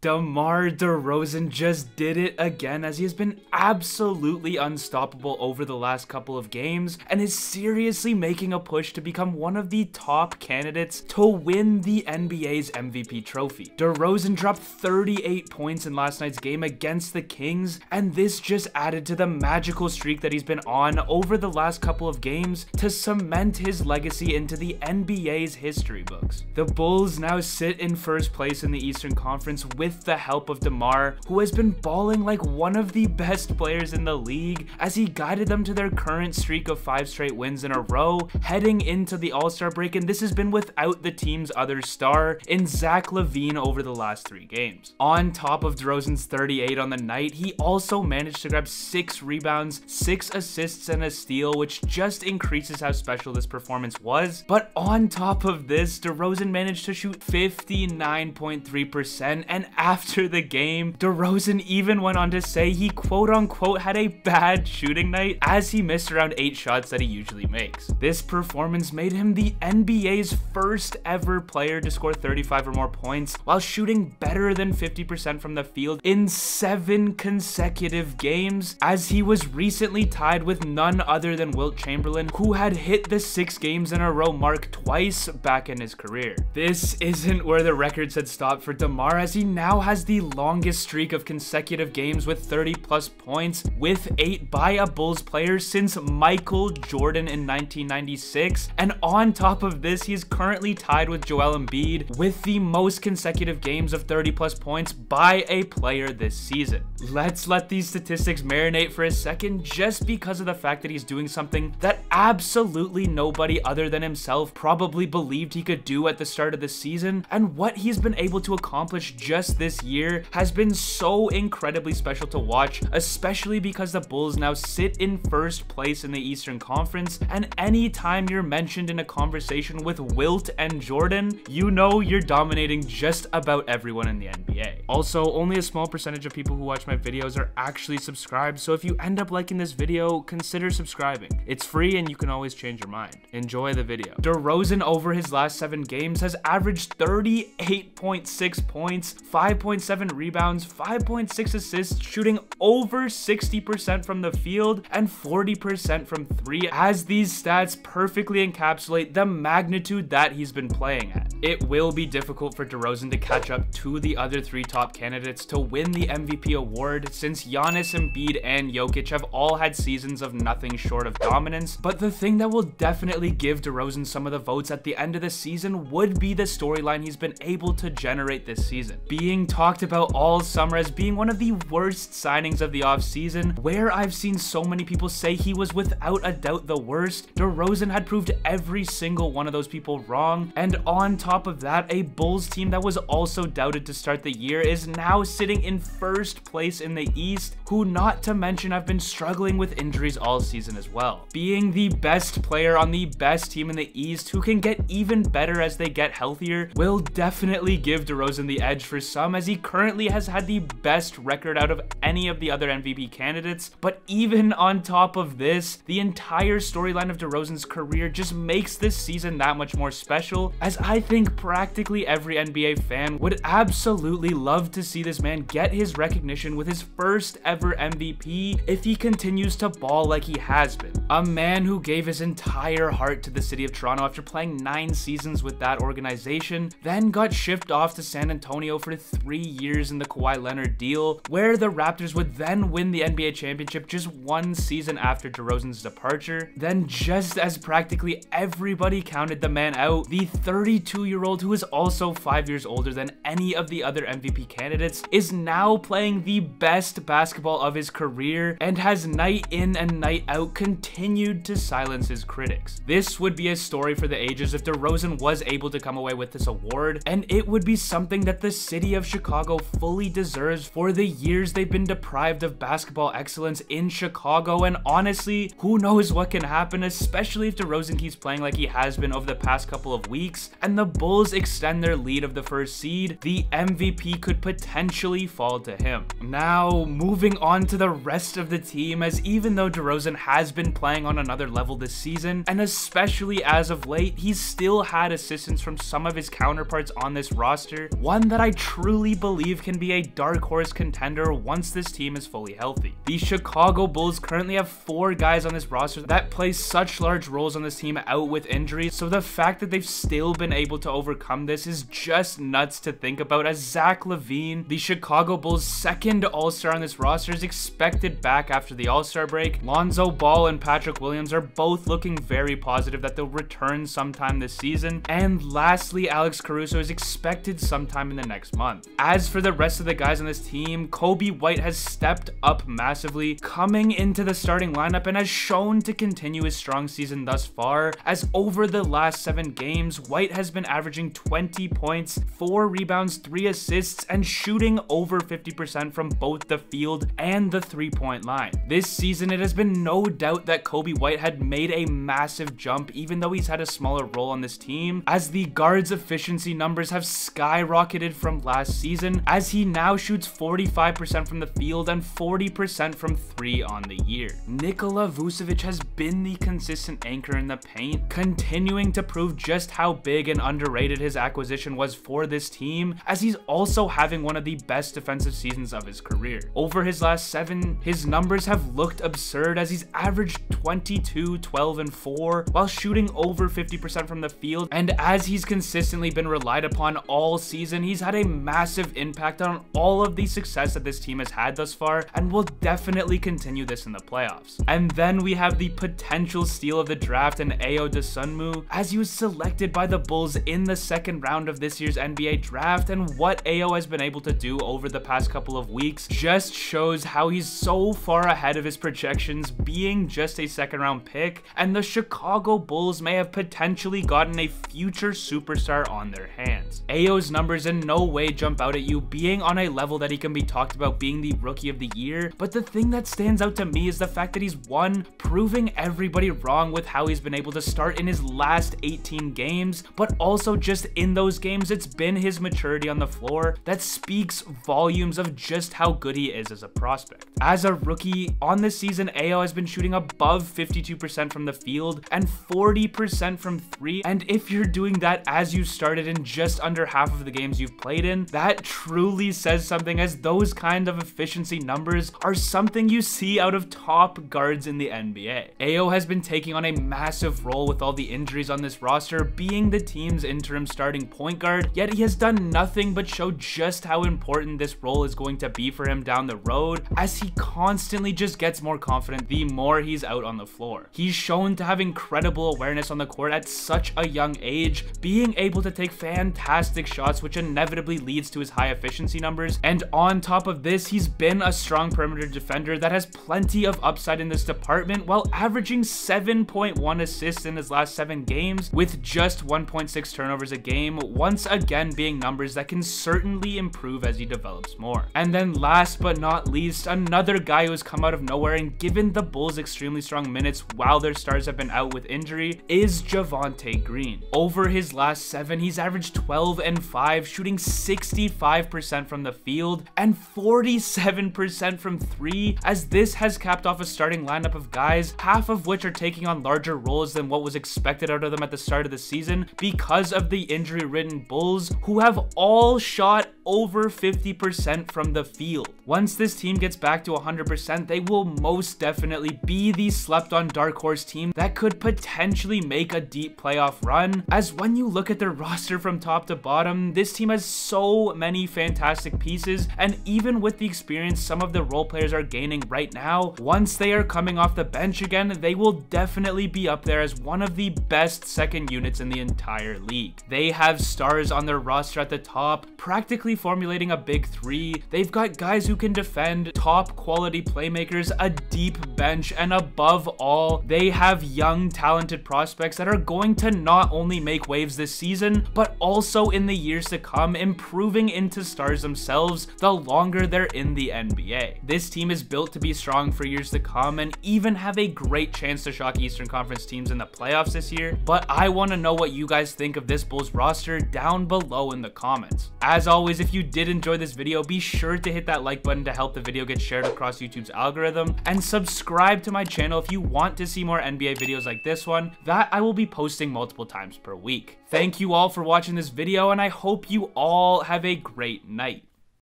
DeMar DeRozan just did it again, as he has been absolutely unstoppable over the last couple of games and is seriously making a push to become one of the top candidates to win the NBA's MVP trophy. DeRozan dropped 38 points in last night's game against the Kings, and this just added to the magical streak that he's been on over the last couple of games to cement his legacy into the NBA's history books. The Bulls now sit in first place in the Eastern Conference with the help of DeMar, who has been balling like one of the best players in the league as he guided them to their current streak of 5 straight wins in a row heading into the All-Star break, and this has been without the team's other star in Zach LaVine over the last 3 games. On top of DeRozan's 38 on the night, he also managed to grab 6 rebounds, 6 assists, and a steal, which just increases how special this performance was. But on top of this, DeRozan managed to shoot 59.3%, and after the game, DeRozan even went on to say he quote-unquote had a bad shooting night as he missed around 8 shots that he usually makes. This performance made him the NBA's first ever player to score 35 or more points while shooting better than 50% from the field in 7 consecutive games, as he was recently tied with none other than Wilt Chamberlain, who had hit the 6 games in a row mark twice back in his career. This isn't where the records had stopped for DeMar, as he now has the longest streak of consecutive games with 30 plus points, with 8 by a Bulls player since Michael Jordan in 1996. And on top of this, he's currently tied with Joel Embiid with the most consecutive games of 30 plus points by a player this season. Let's let these statistics marinate for a second, just because of the fact that he's doing something that absolutely nobody other than himself probably believed he could do at the start of the season, and what he's been able to accomplish just this year has been so incredibly special to watch, especially because the Bulls now sit in first place in the Eastern Conference, and anytime you're mentioned in a conversation with Wilt and Jordan, you know you're dominating just about everyone in the NBA. Also, only a small percentage of people who watch my videos are actually subscribed, so if you end up liking this video, consider subscribing. It's free and you can always change your mind. Enjoy the video. DeRozan over his last 7 games has averaged 38.6 points, 5.7 rebounds, 5.6 assists, shooting over 60% from the field and 40% from 3, as these stats perfectly encapsulate the magnitude that he's been playing at. It will be difficult for DeRozan to catch up to the other 3 top candidates to win the MVP award, since Giannis, Embiid, and Jokic have all had seasons of nothing short of dominance, but the thing that will definitely give DeRozan some of the votes at the end of the season would be the storyline he's been able to generate this season. Being talked about all summer as being one of the worst signings of the offseason, where I've seen so many people say he was without a doubt the worst, DeRozan had proved every single one of those people wrong, and on top of that, a Bulls team that was also doubted to start the year is now sitting in first place in the East, who, not to mention, have been struggling with injuries all season as well. Being the best player on the best team in the East, who can get even better as they get healthier, will definitely give DeRozan the edge for some, as he currently has had the best record out of any of the other MVP candidates. But even on top of this, the entire storyline of DeRozan's career just makes this season that much more special, as I think practically every NBA fan would absolutely love to see this man get his recognition with his first ever MVP if he continues to ball like he has been. A man who gave his entire heart to the city of Toronto after playing 9 seasons with that organization, then got shipped off to San Antonio for 3 years in the Kawhi Leonard deal, where the Raptors would then win the NBA championship just 1 season after DeRozan's departure. Then, just as practically everybody counted the man out, the 32-year-old, who is also 5 years older than any of the other MVP candidates, is now playing the best basketball of his career and has night in and night out continued to silence his critics. This would be a story for the ages if DeRozan was able to come away with this award, and it would be something that the city of Chicago fully deserves for the years they've been deprived of basketball excellence in Chicago, and honestly, who knows what can happen, especially if DeRozan keeps playing like he has been over the past couple of weeks, and the Bulls extend their lead of the first seed, the MVP could potentially fall to him. Now, moving on to the rest of the team, as even though DeRozan has been playing on another level this season, and especially as of late, he's still had assistance from some of his counterparts on this roster, one that I truly believe can be a dark horse contender once this team is fully healthy. The Chicago Bulls currently have 4 guys on this roster that play such large roles on this team out with injuries, so the fact that they've still been able to overcome this is just nuts to think about, as Zach LaVine, the Chicago Bulls' second All-Star on this roster, is expected back after the All-Star break. Lonzo Ball and Patrick Williams are both looking very positive that they'll return sometime this season, and lastly, Alex Caruso is expected sometime in the next month. As for the rest of the guys on this team, Coby White has stepped up massively, coming into the starting lineup, and has shown to continue his strong season thus far, as over the last 7 games, White has been averaging 20 points, 4 rebounds, 3 assists, and shooting over 50% from both the field and the 3-point line. This season, it has been no doubt that Coby White had made a massive jump, even though he's had a smaller role on this team, as the guard's efficiency numbers have skyrocketed from last season, as he now shoots 45% from the field and 40% from 3 on the year. Nikola Vucevic has been the consistent anchor in the paint, continuing to prove just how big and underrated his acquisition was for this team, as he's also having one of the best defensive seasons of his career. Over his last 7, his numbers have looked absurd, as he's averaged 22, 12, and 4 while shooting over 50% from the field, and as he's consistently been relied upon all season, he's had a massive impact on all of the success that this team has had thus far, and will definitely continue this in the playoffs. And then we have the potential steal of the draft in Ayo Dosunmu, as he was selected by the Bulls in the 2nd round of this year's NBA draft, and what Ayo has been able to do over the past couple of weeks just shows how he's so far ahead of his projections, being just a 2nd round pick, and the Chicago Bulls may have potentially gotten a future superstar on their hands. Ayo's numbers in no way jump out at you, being on a level that he can be talked about being the rookie of the year, but the thing that stands out to me is the fact that he's, 1, proving everybody wrong with how he's been able to start in his last 18 games, but also just in those games, it's been his maturity on the floor that speaks volumes of just how good he is as a prospect. As a rookie, on this season, Ayo has been shooting above 52% from the field and 40% from 3, and if you're doing that as you started in just under half of the games you've played in, that truly says something, as those kind of efficiency numbers are something you see out of top guards in the NBA. Ayo has been taking on a massive role with all the injuries on this roster, being the team's interim starting point guard, yet he has done nothing but show just how important this role is going to be for him down the road, as he constantly just gets more confident the more he's out on the floor. He's shown to have incredible awareness on the court at such a young age, being able to take fantastic shots, which inevitably leads to his high efficiency numbers, and on top of this, he's been a strong perimeter defender that has plenty of upside in this department, while averaging 7.1 assists in his last 7 games with just 1.6 turnovers a game, once again being numbers that can certainly improve as he develops more. And then last but not least, another guy who has come out of nowhere and given the Bulls extremely strong minutes while their stars have been out with injury is Javonte Green. Over his last 7, he's averaged 12 and 5, shooting 65% from the field and 47% from 3, as this has capped off a starting lineup of guys, half of which are taking on larger roles than what was expected out of them at the start of the season because of the injury-ridden Bulls, who have all shot over 50% from the field. Once this team gets back to 100%, they will most definitely be the slept-on dark horse team that could potentially make a deep playoff run, as when you look at their roster from top to bottom, this team has so many fantastic pieces, and even with the experience some of the role players are gaining right now, once they are coming off the bench again, they will definitely be up there as one of the best second units in the entire league. They have stars on their roster at the top, practically formulating a big 3. They've got guys who can defend, top quality playmakers, a deep deep bench, and above all, they have young, talented prospects that are going to not only make waves this season, but also in the years to come, improving into stars themselves the longer they're in the NBA. This team is built to be strong for years to come and even have a great chance to shock Eastern Conference teams in the playoffs this year, but I want to know what you guys think of this Bulls roster down below in the comments. As always, if you did enjoy this video, be sure to hit that like button to help the video get shared across YouTube's algorithm, and subscribe to my channel if you want to see more NBA videos like this one that I will be posting multiple times per week. Thank you all for watching this video, and I hope you all have a great night.